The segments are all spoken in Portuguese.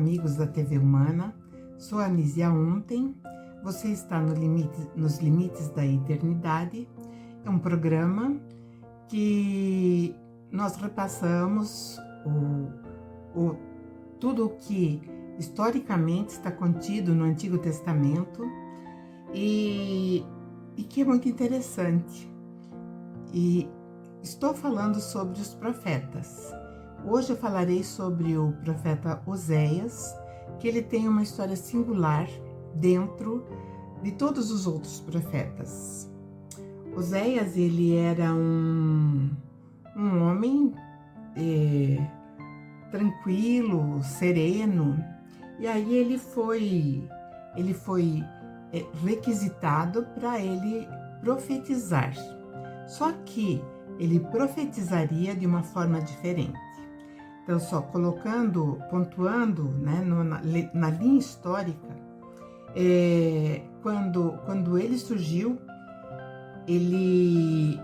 amigos da TV Humana, sou a Nízia Ontem, você está nos limites da eternidade. É um programa que nós repassamos tudo o que historicamente está contido no Antigo Testamento e que é muito interessante. E estou falando sobre os profetas. Hoje eu falarei sobre o profeta Oséias, que ele tem uma história singular dentro de todos os outros profetas. Oséias, ele era um homem tranquilo, sereno, e aí ele foi requisitado para ele profetizar. Só que ele profetizaria de uma forma diferente. Então, só pontuando, né, na linha histórica, quando ele surgiu, ele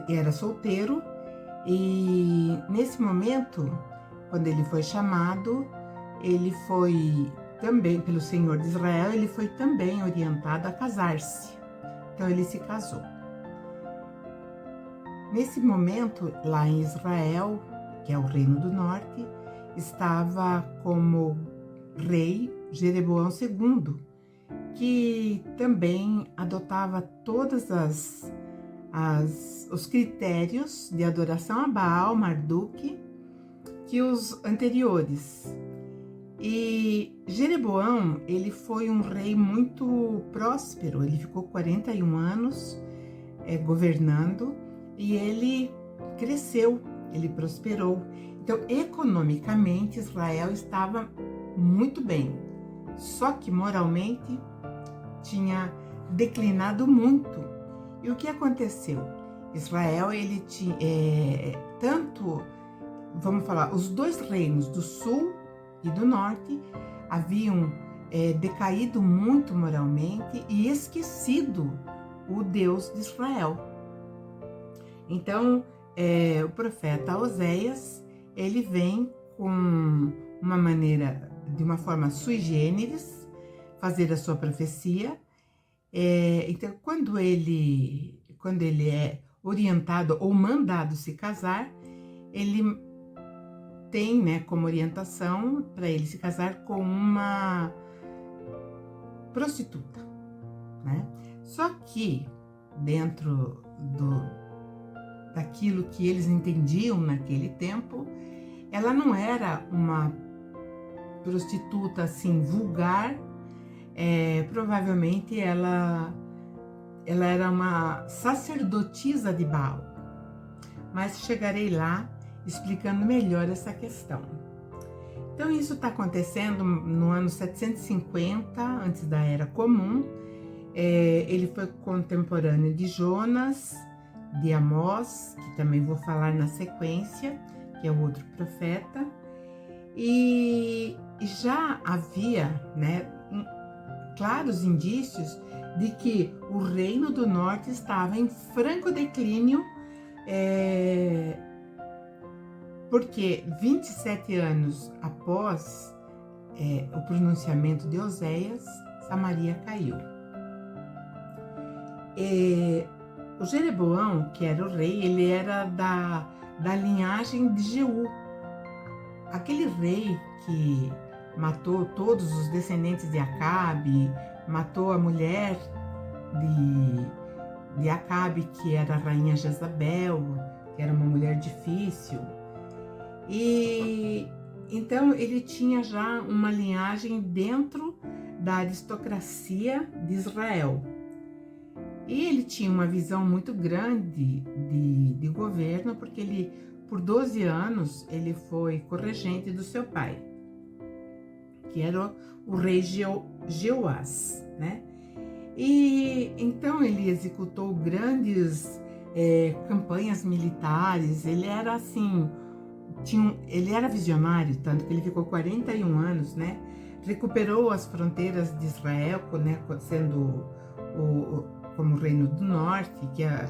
era solteiro, e nesse momento, quando ele foi chamado, ele foi também, pelo Senhor de Israel, ele foi também orientado a casar-se. Então, ele se casou. Nesse momento, lá em Israel, que é o Reino do Norte, estava como rei Jeroboão II, que também adotava todos os critérios de adoração a Baal, Marduk, que os anteriores. E Jeroboão, ele foi um rei muito próspero, ele ficou 41 anos governando, e ele cresceu, ele prosperou. Então, economicamente, Israel estava muito bem, só que moralmente tinha declinado muito. E o que aconteceu? Israel, ele tinha os dois reinos do sul e do norte haviam decaído muito moralmente e esquecido o Deus de Israel. Então, o profeta Oséias, ele vem com de uma forma sui generis, fazer a sua profecia. Então, quando ele é orientado ou mandado se casar, ele tem, né, como orientação para ele se casar com uma prostituta, né? Só que dentro daquilo que eles entendiam naquele tempo, ela não era uma prostituta assim vulgar, provavelmente ela era uma sacerdotisa de Baal. Mas chegarei lá explicando melhor essa questão. Então, isso está acontecendo no ano 750, antes da Era Comum. Ele foi contemporâneo de Jonas, de Amós, que também vou falar na sequência, que é o outro profeta. E já havia, né, claros indícios de que o Reino do Norte estava em franco declínio, porque 27 anos após o pronunciamento de Oséias, Samaria caiu. O Jeroboão, que era o rei, ele era da linhagem de Jeú, aquele rei que matou todos os descendentes de Acabe, matou a mulher de Acabe, que era a rainha Jezabel, que era uma mulher difícil. E então ele tinha já uma linhagem dentro da aristocracia de Israel. E ele tinha uma visão muito grande de governo, porque ele, por 12 anos, ele foi corregente do seu pai, que era o rei Jeoás, né? E então ele executou grandes campanhas militares. Ele era assim, ele era visionário, tanto que ele ficou 41 anos, né? Recuperou as fronteiras de Israel, né, sendo como o Reino do Norte,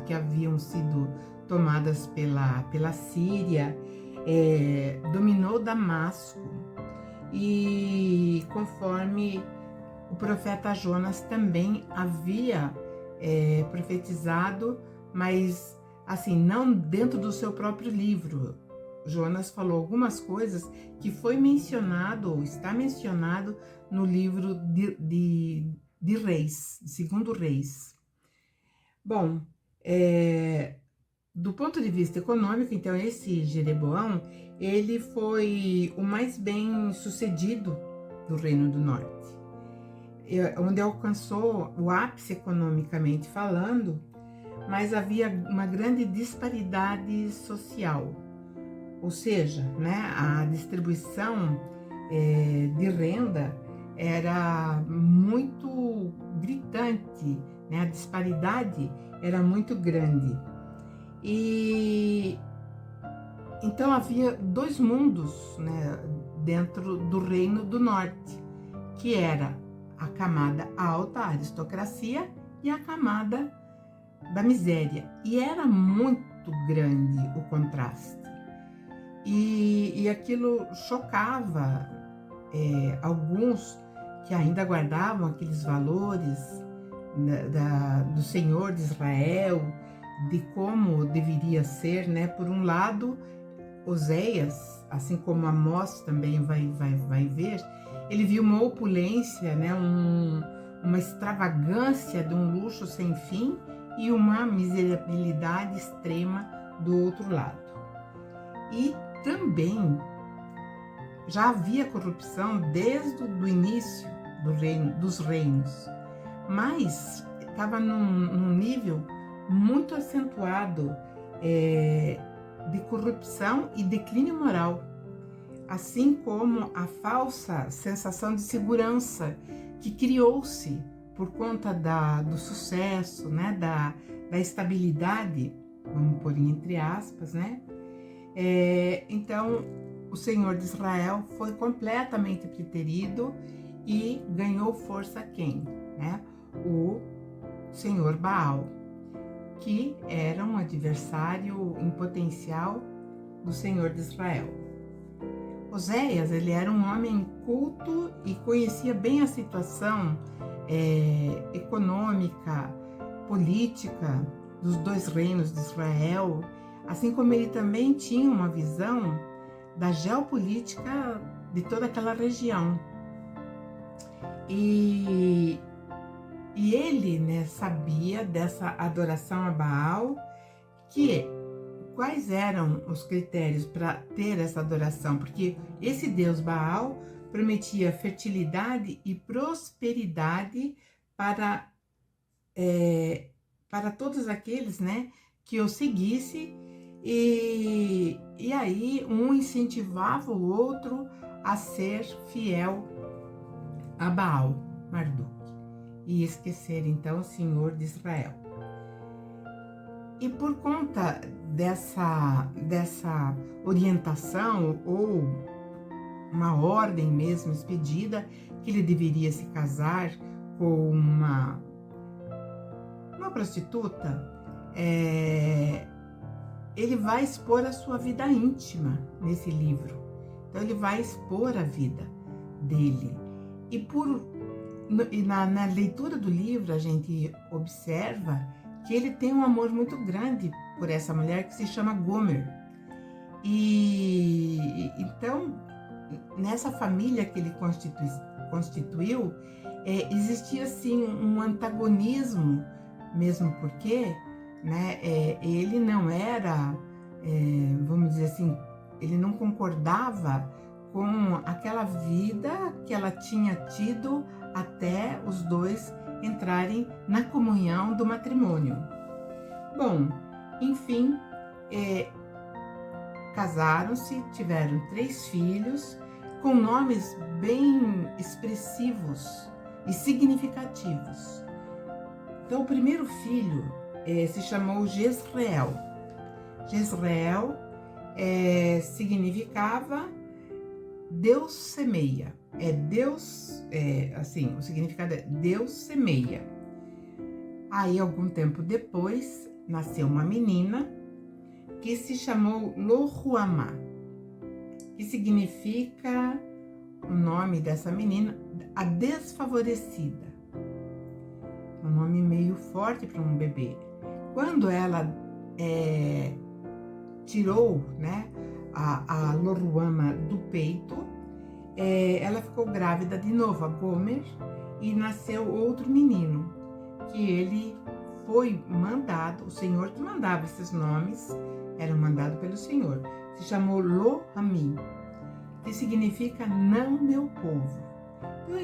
que haviam sido tomadas pela Síria. dominou Damasco. E conforme o profeta Jonas também havia profetizado, mas assim, não dentro do seu próprio livro. Jonas falou algumas coisas que foi mencionado, ou está mencionado, no livro de Reis, segundo Reis. Bom, do ponto de vista econômico, então, esse Jeroboão, ele foi o mais bem sucedido do Reino do Norte, onde alcançou o ápice economicamente falando, mas havia uma grande disparidade social, ou seja, né, a distribuição de renda era muito gritante, né, a disparidade era muito grande. E então havia dois mundos, né, dentro do Reino do Norte, que era a camada alta, a aristocracia, e a camada da miséria. E era muito grande o contraste. E aquilo chocava alguns que ainda guardavam aqueles valores do Senhor de Israel, de como deveria ser, né? Por um lado, Oséias, assim como Amós também vai ver, ele viu uma opulência, né? Uma extravagância de um luxo sem fim e uma miserabilidade extrema do outro lado. E também já havia corrupção desde o início dos reinos, mas estava num nível muito acentuado de corrupção e declínio moral, assim como a falsa sensação de segurança que criou-se por conta do sucesso, né, da estabilidade, vamos pôr entre aspas, né? Então, o Senhor de Israel foi completamente preterido e ganhou força quem? Né? O Senhor Baal, que era um adversário em potencial do Senhor de Israel. Oséias, ele era um homem culto e conhecia bem a situação econômica, política dos dois reinos de Israel, assim como ele também tinha uma visão da geopolítica de toda aquela região. E ele, né, sabia dessa adoração a Baal, quais eram os critérios para ter essa adoração, porque esse Deus Baal prometia fertilidade e prosperidade para todos aqueles, né, que o seguissem, e aí um incentivava o outro a ser fiel a Baal, Marduk, e esquecer então o Senhor de Israel. E por conta dessa orientação, ou uma ordem mesmo expedida, que ele deveria se casar com uma prostituta, ele vai expor a sua vida íntima nesse livro. Então ele vai expor a vida dele. E na leitura do livro a gente observa que ele tem um amor muito grande por essa mulher que se chama Gomer. E então, nessa família que ele constituiu, existia assim um antagonismo, mesmo porque, né, ele não era, vamos dizer assim, ele não concordava com aquela vida que ela tinha tido até os dois entrarem na comunhão do matrimônio. Bom, enfim, casaram-se, tiveram 3 filhos com nomes bem expressivos e significativos. Então, o primeiro filho se chamou Jezreel. Jezreel significava Deus semeia. Assim, o significado é Deus semeia. Aí, algum tempo depois, nasceu uma menina que se chamou Lohuamá. que significa o nome dessa menina, a desfavorecida. Um nome meio forte para um bebê. Quando ela tirou, né, a Loruama do peito, ela ficou grávida de novo, a Gomer, e nasceu outro menino, que ele foi mandado, o Senhor que mandava esses nomes, era mandado pelo Senhor. Se chamou Lo-Ami, que significa não meu povo. Então,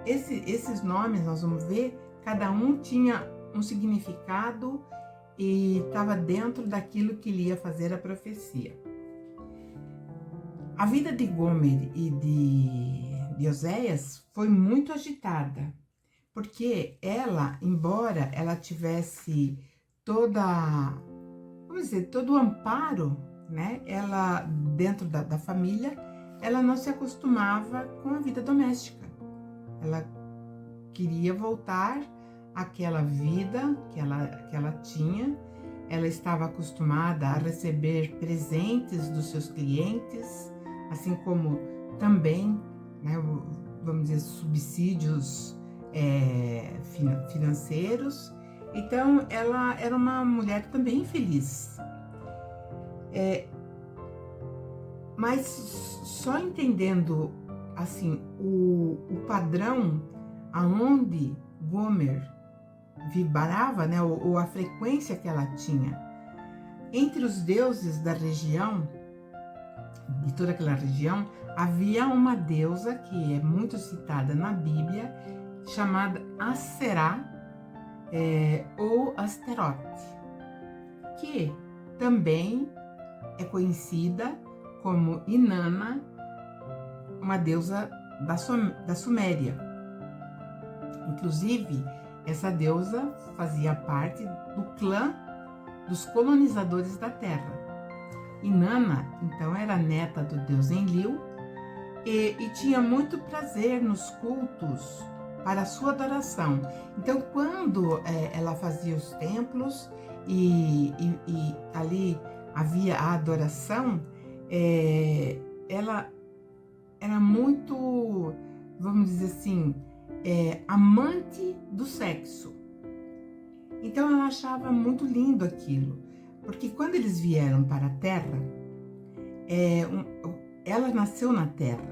esses nomes, nós vamos ver, cada um tinha um significado e estava dentro daquilo que ele ia fazer a profecia. A vida de Gomer e de Oséias foi muito agitada, porque ela, embora ela tivesse todo o amparo, né? Ela, dentro da família, ela não se acostumava com a vida doméstica. Ela queria voltar àquela vida que ela tinha. Ela estava acostumada a receber presentes dos seus clientes, assim como também, né, vamos dizer, subsídios financeiros. Então, ela era uma mulher também feliz. Mas só entendendo assim o padrão aonde Gomer vibrava, né, ou a frequência que ela tinha entre os deuses da região, de toda aquela região, havia uma deusa que é muito citada na Bíblia, chamada Aserá, ou Asterote, que também é conhecida como Inanna, uma deusa da Suméria. Inclusive, essa deusa fazia parte do clã dos colonizadores da Terra. Inanna, então, era neta do deus Enlil e tinha muito prazer nos cultos para a sua adoração. Então, quando ela fazia os templos e ali havia a adoração, ela era muito, vamos dizer assim, amante do sexo. Então ela achava muito lindo aquilo, porque quando eles vieram para a Terra, ela nasceu na Terra,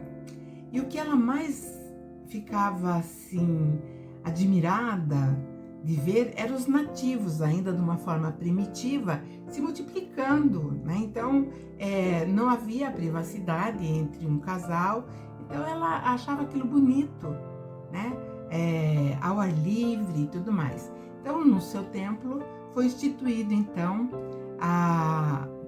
e o que ela mais ficava assim admirada de ver eram os nativos, ainda de uma forma primitiva, se multiplicando, né? Então não havia privacidade entre um casal, então ela achava aquilo bonito, né? Ao ar livre e tudo mais. Então, no seu templo foi instituído então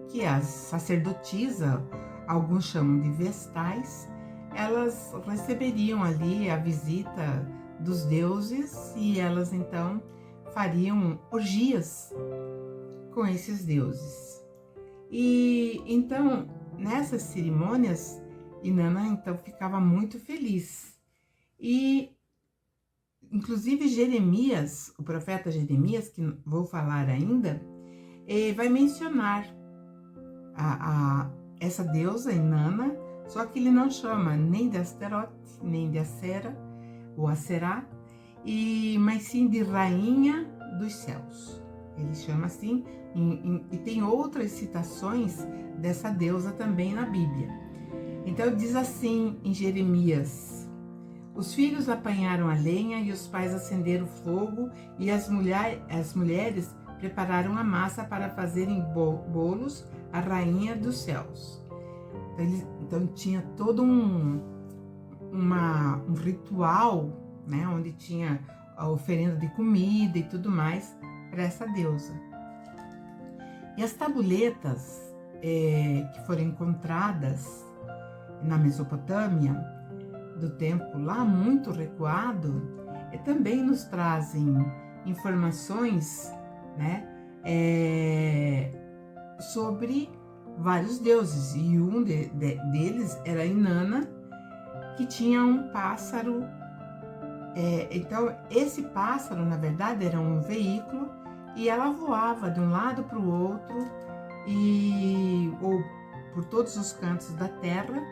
que as sacerdotisas, alguns chamam de vestais, elas receberiam ali a visita dos deuses e elas então fariam orgias com esses deuses. E então, nessas cerimônias, Inanna então ficava muito feliz. E inclusive Jeremias, o profeta Jeremias, que vou falar ainda, vai mencionar essa deusa Inanna, só que ele não chama nem de Asterote, nem de Acera, ou Aserá, mas sim de Rainha dos Céus. Ele chama assim, e tem outras citações dessa deusa também na Bíblia. Então diz assim em Jeremias: os filhos apanharam a lenha e os pais acenderam o fogo, e as mulheres prepararam a massa para fazerem bolos à Rainha dos Céus. Então tinha todo um ritual, né, onde tinha a oferenda de comida e tudo mais para essa deusa. E as tabuletas que foram encontradas na Mesopotâmia, do tempo lá muito recuado, também nos trazem informações, né, sobre vários deuses, e um deles era Inanna, que tinha um pássaro. Então esse pássaro, na verdade, era um veículo, e ela voava de um lado para o outro, ou por todos os cantos da terra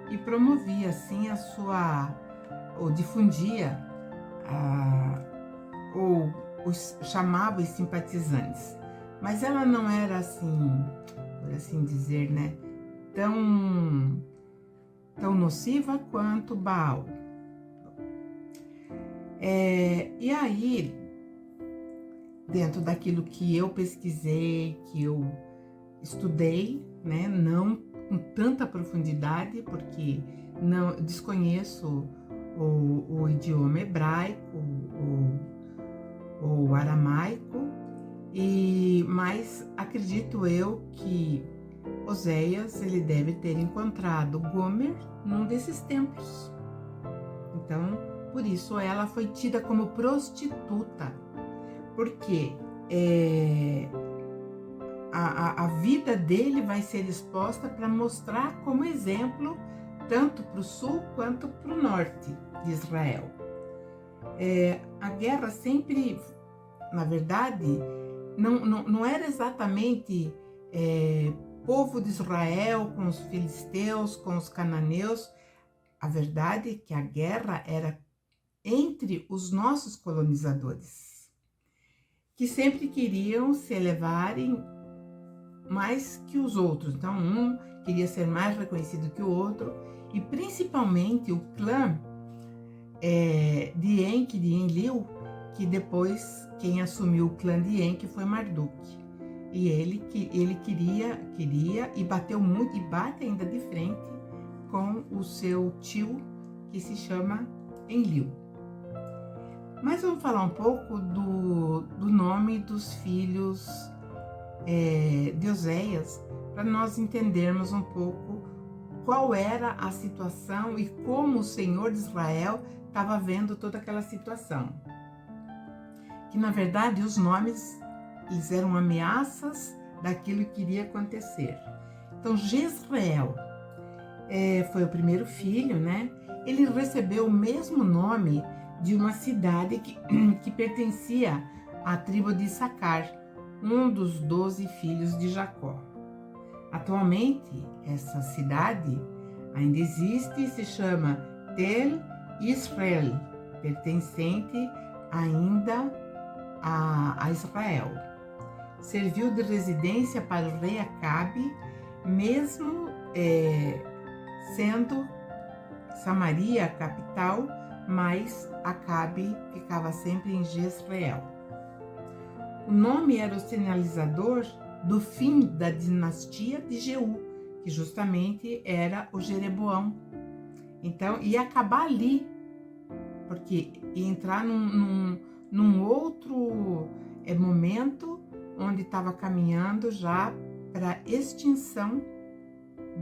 e promovia assim ou difundia, ou os chamava os simpatizantes. Mas ela não era assim, por assim dizer, né, tão nociva quanto Baal. E aí, dentro daquilo que eu pesquisei, que eu estudei, né, não com tanta profundidade, porque não desconheço o idioma hebraico ou aramaico, mas acredito eu que Oséias ele deve ter encontrado Gomer num desses tempos. Então, por isso ela foi tida como prostituta, porque a vida dele vai ser exposta para mostrar como exemplo tanto para o sul quanto para o norte de Israel. A guerra sempre, na verdade, não era exatamente povo de Israel com os filisteus, com os cananeus. A verdade é que a guerra era entre os nossos colonizadores, que sempre queriam se elevarem mais que os outros. Então, um queria ser mais reconhecido que o outro, e principalmente o clã de Enki, de Enlil, que depois quem assumiu o clã de Enki foi Marduk. E ele queria e bateu muito, e bate ainda de frente com o seu tio, que se chama Enlil. Mas vamos falar um pouco do nome dos filhos de Oséias, para nós entendermos um pouco qual era a situação e como o Senhor de Israel estava vendo toda aquela situação. Que na verdade os nomes eles eram ameaças daquilo que iria acontecer. Então Jezreel foi o primeiro filho, né? Ele recebeu o mesmo nome de uma cidade que pertencia à tribo de Issacar, um dos 12 filhos de Jacó. Atualmente, essa cidade ainda existe e se chama Tel Israel, pertencente ainda a Israel. Serviu de residência para o rei Acabe, mesmo sendo Samaria a capital, mas Acabe ficava sempre em Jezreel. O nome era o sinalizador do fim da dinastia de Jeú, que justamente era o Jeroboão. Então, ia acabar ali, porque ia entrar num outro momento onde estava caminhando já para a extinção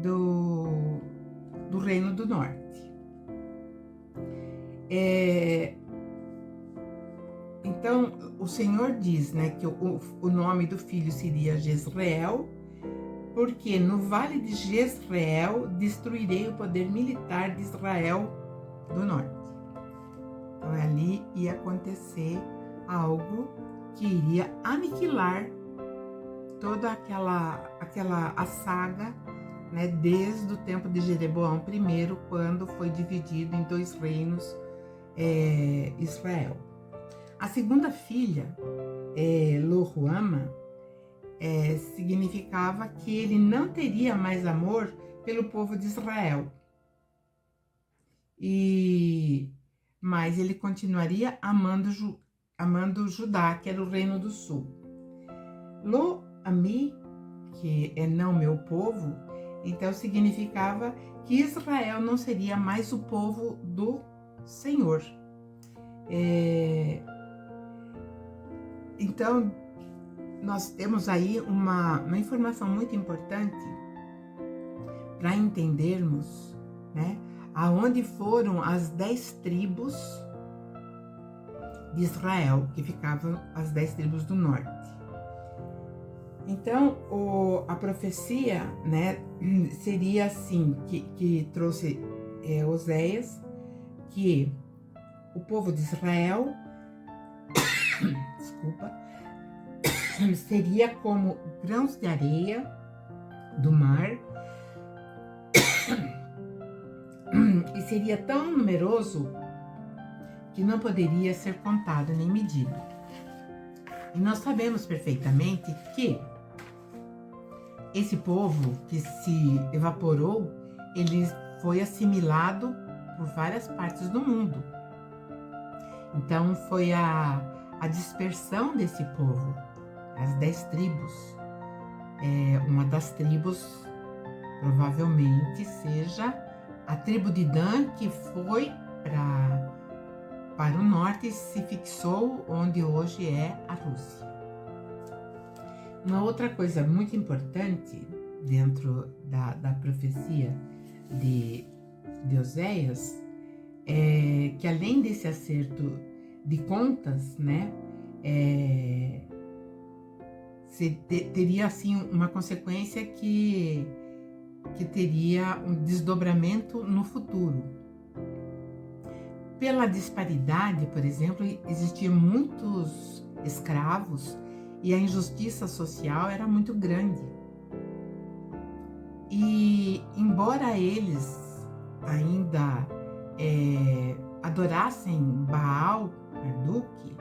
do Reino do Norte. Então, o Senhor diz, né, que o nome do filho seria Jezreel, porque no vale de Jezreel destruirei o poder militar de Israel do Norte. Então, ali ia acontecer algo que iria aniquilar toda a saga, né, desde o tempo de Jeroboão I, quando foi dividido em 2 reinos Israel. A segunda filha, Lo-Ruama, significava que ele não teria mais amor pelo povo de Israel, mas ele continuaria amando Judá, que era o reino do sul. Lo-Ami, que é não meu povo, então significava que Israel não seria mais o povo do Senhor. Então, nós temos aí uma informação muito importante para entendermos, né, aonde foram as 10 tribos de Israel, que ficavam as 10 tribos do norte. Então, a profecia, né, seria assim, que trouxe Oséias, que o povo de Israel seria como grãos de areia do mar, e seria tão numeroso que não poderia ser contado nem medido. E nós sabemos perfeitamente que esse povo que se evaporou, ele foi assimilado por várias partes do mundo. Então foi a dispersão desse povo, as 10 tribos. Uma das tribos provavelmente seja a tribo de Dan, que foi para o norte e se fixou onde hoje é a Rússia. Uma outra coisa muito importante dentro da profecia de Oséias é que, além desse acerto de contas, né, teria assim uma consequência que teria um desdobramento no futuro. Pela disparidade, por exemplo, existiam muitos escravos e a injustiça social era muito grande. E embora eles ainda adorassem Baal, Marduk,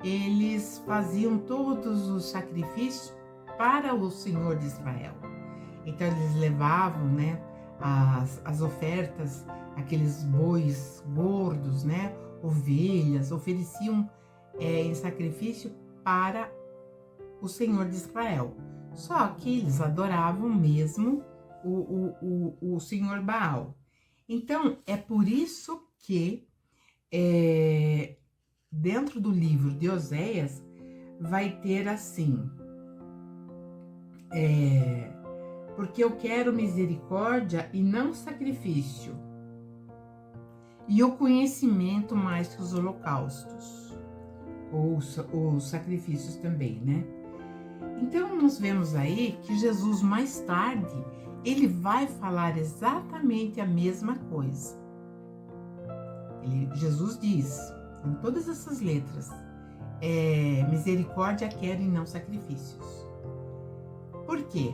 eles faziam todos os sacrifícios para o Senhor de Israel. Então eles levavam, né, as ofertas, aqueles bois gordos, né, ovelhas, ofereciam em sacrifício para o Senhor de Israel. Só que eles adoravam mesmo o Senhor Baal. Então é por isso que dentro do livro de Oséias vai ter assim, porque eu quero misericórdia e não sacrifício, e o conhecimento mais que os holocaustos, ou os sacrifícios também, né? Então nós vemos aí que Jesus mais tarde, ele vai falar exatamente a mesma coisa. Jesus diz, em todas essas letras, misericórdia quero e não sacrifícios. Por quê?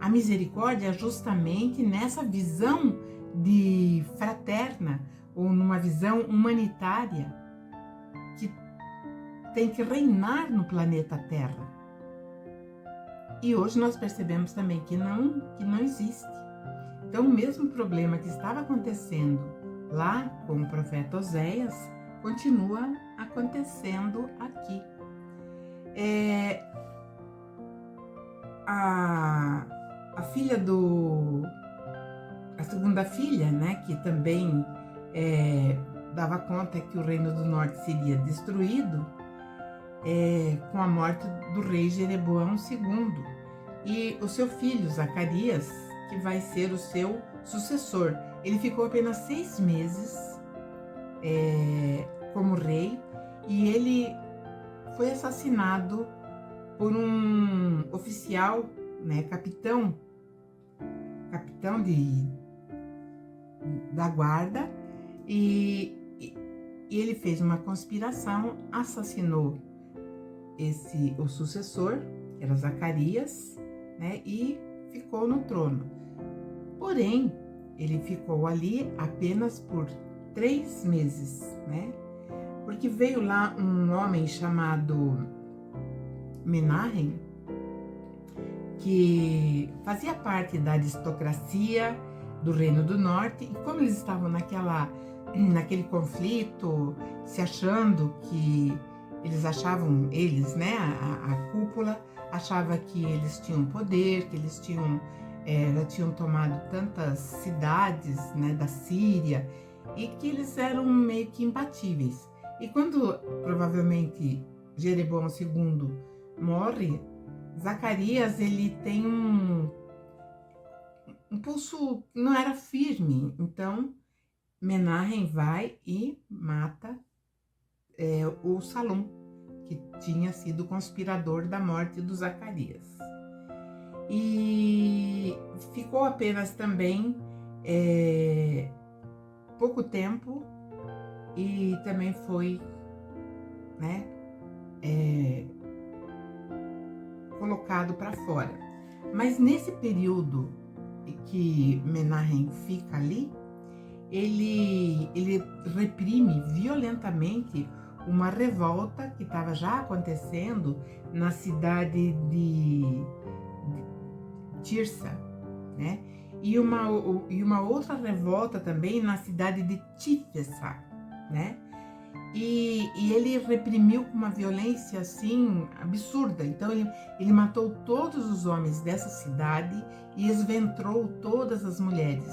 A misericórdia é justamente nessa visão de fraterna, ou numa visão humanitária, que tem que reinar no planeta Terra. E hoje nós percebemos também que não existe. Então, o mesmo problema que estava acontecendo lá com o profeta Oséias, continua acontecendo aqui. A filha a segunda filha, né, que também dava conta que o reino do norte seria destruído com a morte do rei Jeroboão II, e o seu filho Zacarias, que vai ser o seu sucessor. Ele ficou apenas 6 meses como rei, e ele foi assassinado por um oficial, né, capitão da guarda, e ele fez uma conspiração, assassinou o sucessor, que era Zacarias, né, e ficou no trono. Porém, ele ficou ali apenas por 3 meses, né? Porque veio lá um homem chamado Menahem, que fazia parte da aristocracia do Reino do Norte, e como eles estavam naquele conflito, se achando que eles, né, a cúpula, achava que eles tinham poder, que eles tinham tomado tantas cidades, né, da Síria, e que eles eram meio que imbatíveis. E quando provavelmente Jeroboão II morre, Zacarias, ele tem um pulso que não era firme. Então Menahem vai e mata o Salum, que tinha sido conspirador da morte do Zacarias. E ficou apenas também pouco tempo, e também foi, né, colocado para fora. Mas nesse período que Menahem fica ali, ele reprime violentamente uma revolta que estava já acontecendo na cidade de Tirsa, né? E uma outra revolta também na cidade de Tifesa, né? E ele reprimiu com uma violência assim absurda. Então ele matou todos os homens dessa cidade e esventrou todas as mulheres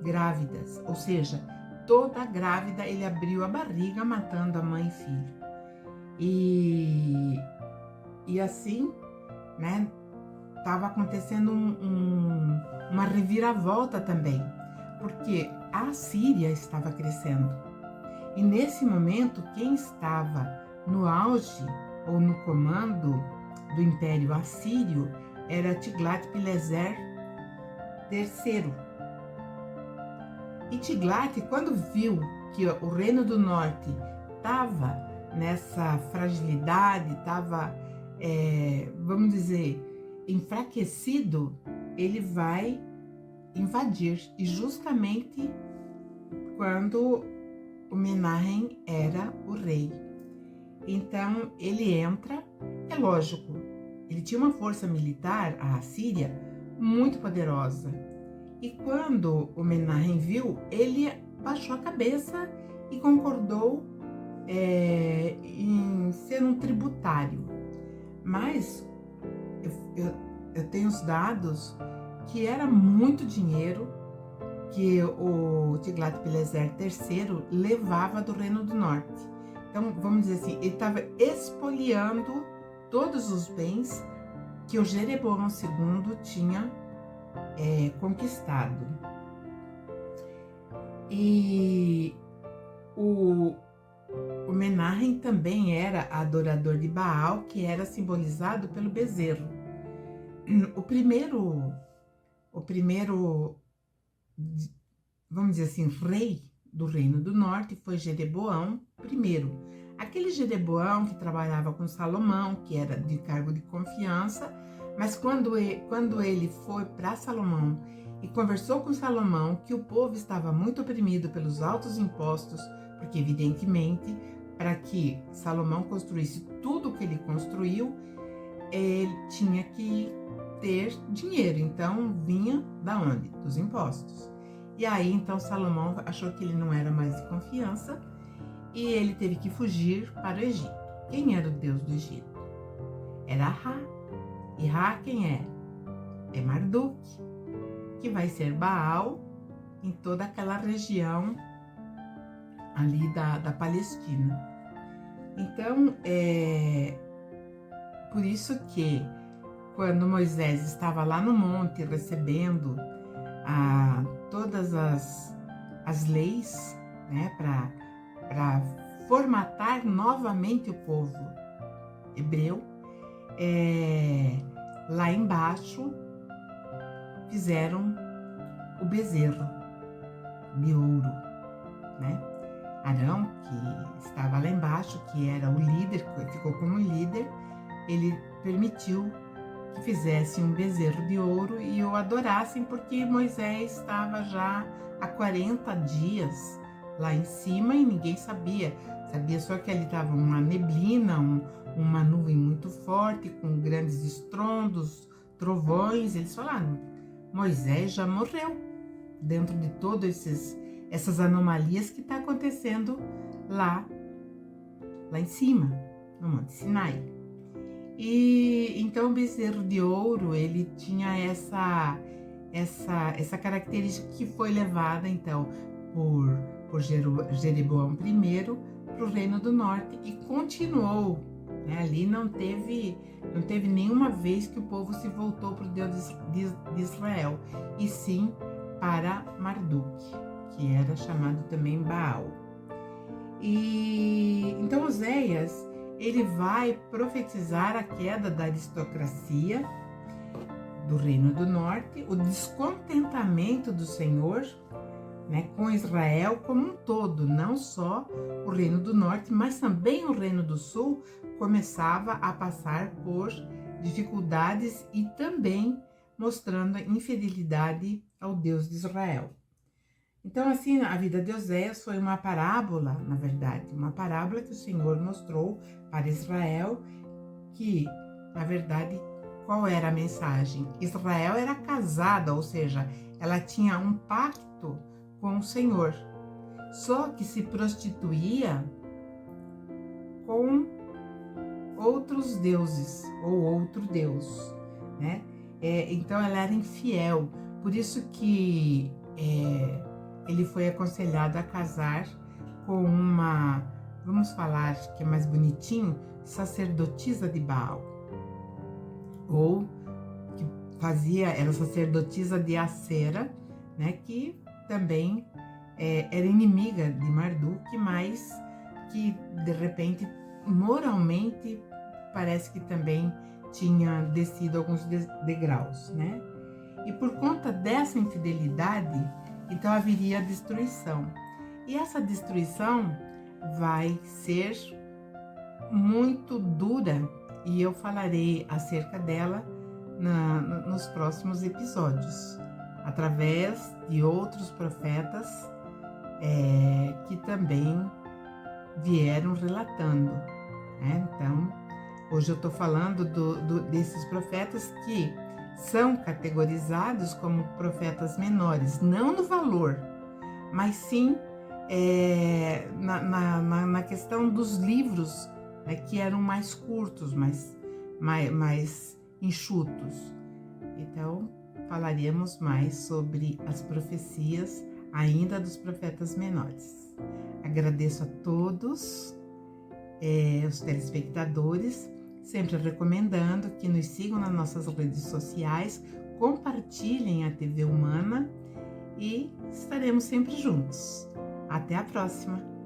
grávidas, ou seja, toda grávida ele abriu a barriga, matando a mãe e filho. E assim, né, estava acontecendo uma reviravolta também, porque a Síria estava crescendo. E nesse momento, quem estava no auge ou no comando do Império Assírio era Tiglat-Pileser III. E Tiglat, quando viu que o Reino do Norte estava nessa fragilidade, estava, vamos dizer, enfraquecido, ele vai invadir. E justamente quando o Menahem era o rei. Então ele entra, é lógico, ele tinha uma força militar, a Síria, muito poderosa. E quando o Menahem viu, ele baixou a cabeça e concordou em ser um tributário. Mas eu tenho os dados que era muito dinheiro que o Tiglat-Pileser III levava do Reino do Norte. Então, vamos dizer assim, ele estava expoliando todos os bens que o Jeroboão II tinha conquistado. E o Menahem também era adorador de Baal, que era simbolizado pelo bezerro. O primeiro, vamos dizer assim, rei do Reino do Norte foi Jeroboão I. Aquele Jeroboão que trabalhava com Salomão, que era de cargo de confiança, mas quando ele foi para Salomão e conversou com Salomão que o povo estava muito oprimido pelos altos impostos, porque evidentemente, para que Salomão construísse tudo o que ele construiu, ele tinha que ter dinheiro, então vinha da onde? Dos impostos. E aí então Salomão achou que ele não era mais de confiança e ele teve que fugir para o Egito. Quem era o deus do Egito? Era Ra. E Ra quem é? É Marduk, que vai ser Baal em toda aquela região ali da Palestina. Então, por isso que quando Moisés estava lá no monte recebendo todas as leis, né, para formatar novamente o povo hebreu, lá embaixo fizeram o bezerro de ouro, né? Arão, que estava lá embaixo, que era o líder, ficou como líder, ele permitiu que fizessem um bezerro de ouro e o adorassem, porque Moisés estava já há 40 dias lá em cima e ninguém sabia só que ali estava uma neblina, uma nuvem muito forte, com grandes estrondos, trovões. Eles falaram, Moisés já morreu dentro de todas essas anomalias que está acontecendo lá em cima, no Monte Sinai. E então o bezerro de ouro, ele tinha essa característica que foi levada então por Jeroboão I para o Reino do Norte e continuou, né? Ali não teve nenhuma vez que o povo se voltou para o Deus de Israel, e sim para Marduk, que era chamado também Baal. E então Oséias, ele vai profetizar a queda da aristocracia do Reino do Norte, o descontentamento do Senhor, né, com Israel como um todo, não só o Reino do Norte, mas também o Reino do Sul começava a passar por dificuldades e também mostrando a infidelidade ao Deus de Israel. Então, assim, a vida de Oséias foi uma parábola, na verdade, uma parábola que o Senhor mostrou para Israel, que, na verdade, qual era a mensagem? Israel era casada, ou seja, ela tinha um pacto com o Senhor, só que se prostituía com outros deuses, ou outro Deus, né? Então ela era infiel, por isso que ele foi aconselhado a casar com uma, vamos falar que é mais bonitinho, sacerdotisa de Baal, ou que era sacerdotisa de Acera, né, que também era inimiga de Marduk, mas que de repente, moralmente, parece que também tinha descido alguns degraus, né? E por conta dessa infidelidade, então haveria destruição. E essa destruição vai ser muito dura, e eu falarei acerca dela nos próximos episódios, através de outros profetas que também vieram relatando, né? Então, hoje eu estou falando desses profetas que são categorizados como profetas menores, não no valor, mas sim na questão dos livros, né, que eram mais curtos, mais enxutos. Então, falaríamos mais sobre as profecias ainda dos profetas menores. Agradeço a todos os telespectadores, sempre recomendando que nos sigam nas nossas redes sociais, compartilhem a TV Humana e estaremos sempre juntos. Até a próxima!